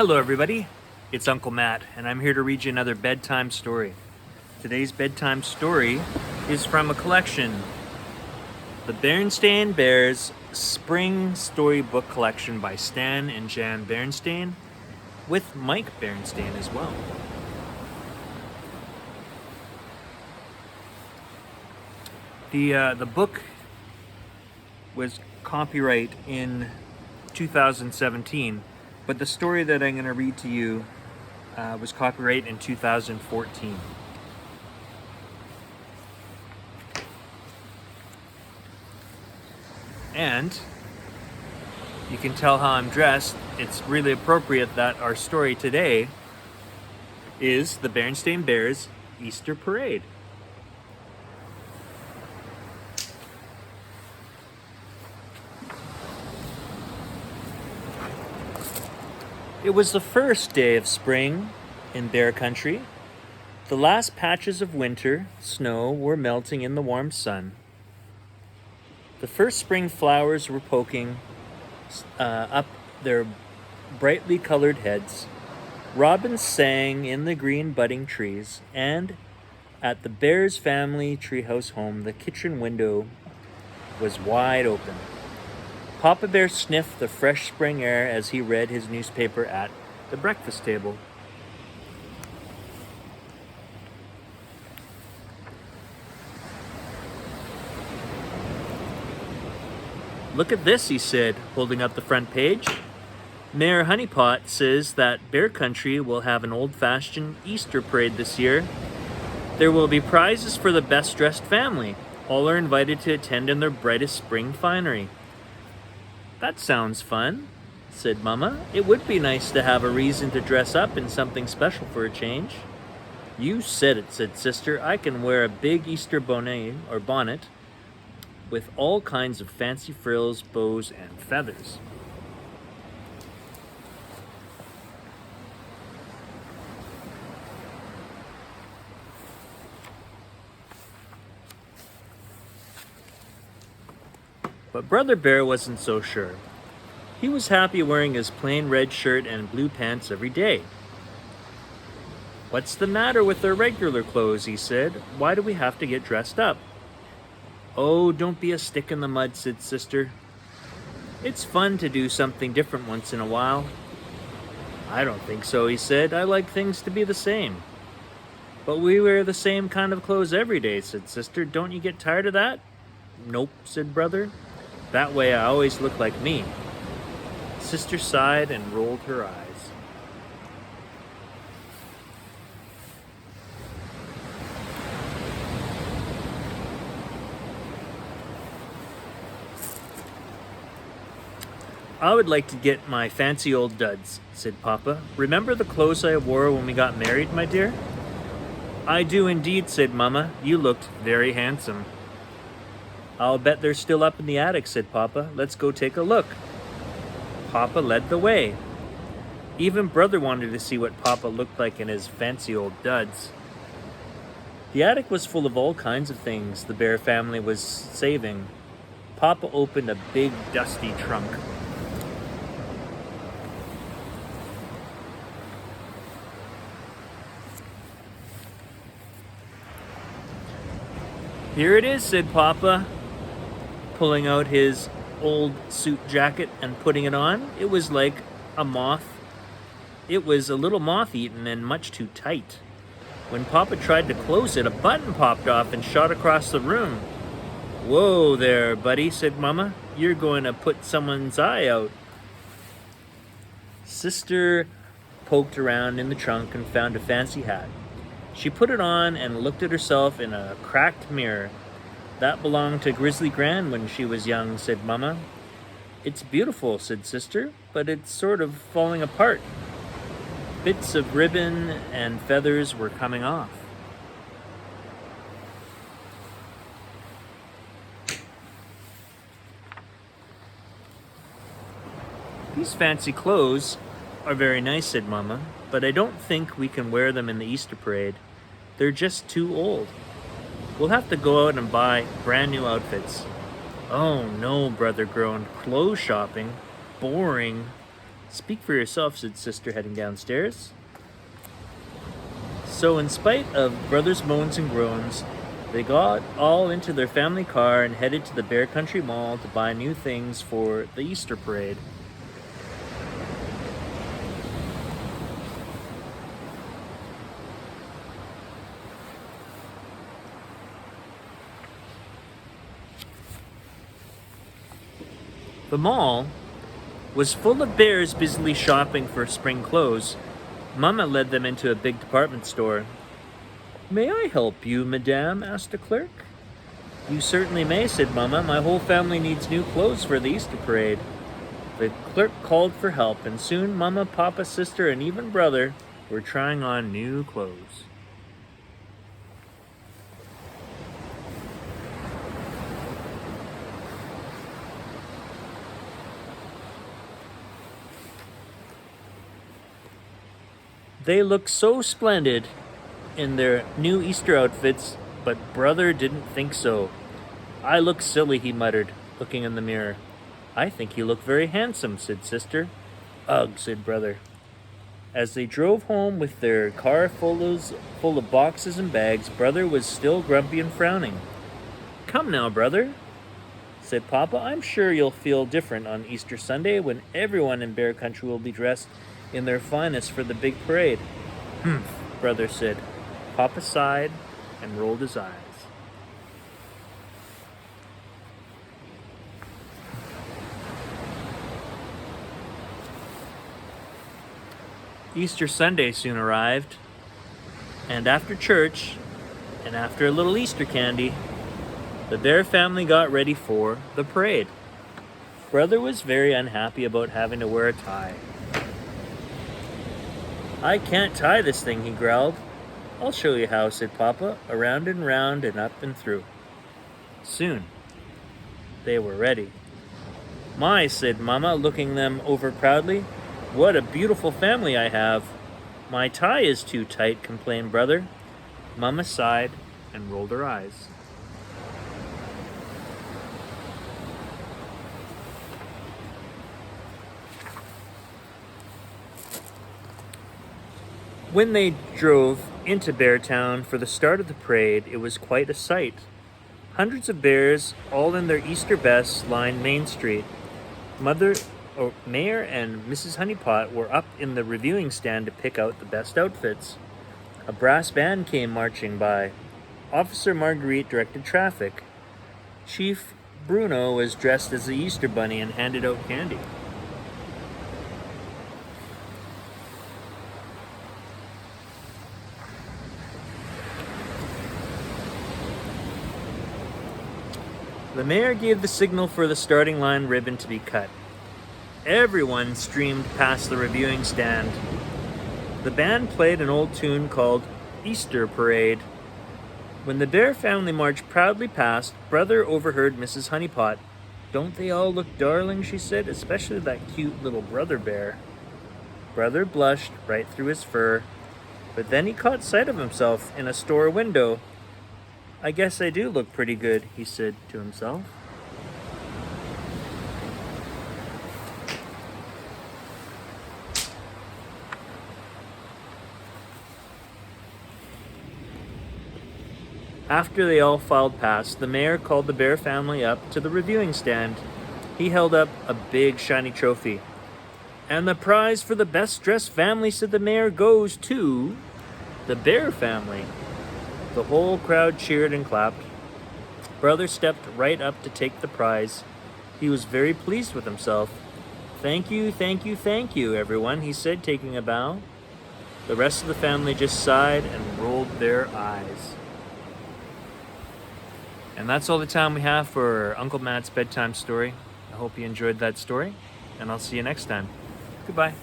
Hello, everybody. It's Uncle Matt, and I'm here to read you another bedtime story. Today's bedtime story is from a collection, the Berenstain Bears Spring Storybook Collection by Stan and Jan Berenstain, with Mike Berenstain as well. The book was copyright in 2017, but the story that I'm going to read to you was copyright in 2014. And you can tell how I'm dressed. It's really appropriate that our story today is the Berenstain Bears Easter Parade. It was the first day of spring in Bear Country. The last patches of winter snow were melting in the warm sun. The first spring flowers were poking up their brightly colored heads. Robins sang in the green budding trees, and at the Bears family treehouse home, the kitchen window was wide open. Papa Bear sniffed the fresh spring air as he read his newspaper at the breakfast table. "Look at this," he said, holding up the front page. "Mayor Honeypot says that Bear Country will have an old-fashioned Easter parade this year. There will be prizes for the best-dressed family. All are invited to attend in their brightest spring finery." "That sounds fun," said Mama. "It would be nice to have a reason to dress up in something special for a change." "You said it," said Sister. "I can wear a big Easter bonnet with all kinds of fancy frills, bows, and feathers." But Brother Bear wasn't so sure. He was happy wearing his plain red shirt and blue pants every day. "What's the matter with our regular clothes?" he said. "Why do we have to get dressed up?" "Oh, don't be a stick in the mud," said Sister. "It's fun to do something different once in a while." "I don't think so," he said. "I like things to be the same." "But we wear the same kind of clothes every day," said Sister. "Don't you get tired of that?" "Nope," said Brother. "That way I always look like me." Sister sighed and rolled her eyes. "I would like to get my fancy old duds," said Papa. "Remember the clothes I wore when we got married, my dear?" "I do indeed," said Mama. "You looked very handsome." "I'll bet they're still up in the attic," said Papa. "Let's go take a look." Papa led the way. Even Brother wanted to see what Papa looked like in his fancy old duds. The attic was full of all kinds of things the Bear family was saving. Papa opened a big, dusty trunk. "Here it is," said Papa, pulling out his old suit jacket and putting it on. It was like a moth. It was a little moth-eaten and much too tight. When Papa tried to close it, a button popped off and shot across the room. "Whoa there, buddy," said Mama. "You're going to put someone's eye out." Sister poked around in the trunk and found a fancy hat. She put it on and looked at herself in a cracked mirror. "That belonged to Grizzly Gran when she was young," said Mama. "It's beautiful," said Sister, "but it's sort of falling apart." Bits of ribbon and feathers were coming off. "These fancy clothes are very nice," said Mama, "but I don't think we can wear them in the Easter parade. They're just too old. We'll have to go out and buy brand new outfits." "Oh no," Brother groaned. "Clothes shopping? Boring." Speak for yourself, said Sister, heading downstairs. So in spite of Brother's moans and groans, they got all into their family car and headed to the Bear Country Mall to buy new things for the Easter parade. The mall was full of bears busily shopping for spring clothes. Mama led them into a big department store. "May I help you, madame?" asked a clerk. "You certainly may," said Mama. "My whole family needs new clothes for the Easter parade." The clerk called for help, and soon Mama, Papa, Sister, and even Brother were trying on new clothes. They looked so splendid in their new Easter outfits, but Brother didn't think so. "I look silly," he muttered, looking in the mirror. "I think you look very handsome," said Sister. "Ugh," said Brother. As they drove home with their car full of boxes and bags, Brother was still grumpy and frowning. "Come now, Brother," said Papa. "I'm sure you'll feel different on Easter Sunday when everyone in Bear Country will be dressed in their finest for the big parade." "Humph," Brother said. Papa sighed and rolled his eyes. Easter Sunday soon arrived, and after church, and after a little Easter candy, the Bear family got ready for the parade. Brother was very unhappy about having to wear a tie. "I can't tie this thing," he growled. "I'll show you how," said Papa, around and round and up and through. Soon, they were ready. "My," said Mama, looking them over proudly. "What a beautiful family I have." "My tie is too tight," complained Brother. Mama sighed and rolled her eyes. When they drove into Beartown for the start of the parade, it was quite a sight. Hundreds of bears, all in their Easter best, lined Main Street. Mayor and Mrs. Honeypot were up in the reviewing stand to pick out the best outfits. A brass band came marching by. Officer Marguerite directed traffic. Chief Bruno was dressed as the Easter Bunny and handed out candy. The mayor gave the signal for the starting line ribbon to be cut. Everyone streamed past the reviewing stand. The band played an old tune called Easter Parade. When the Bear family marched proudly past, Brother overheard Mrs. Honeypot. "Don't they all look darling?" she said, "especially that cute little brother bear." Brother blushed right through his fur, but then he caught sight of himself in a store window. "I guess I do look pretty good," he said to himself. After they all filed past, the mayor called the Bear family up to the reviewing stand. He held up a big shiny trophy. "And the prize for the best dressed family," said the mayor, "goes to the Bear family." The whole crowd cheered and clapped. Brother stepped right up to take the prize. He was very pleased with himself. "Thank you, thank you, thank you, everyone," he said, taking a bow. The rest of the family just sighed and rolled their eyes. And that's all the time we have for Uncle Matt's bedtime story. I hope you enjoyed that story, and I'll see you next time. Goodbye.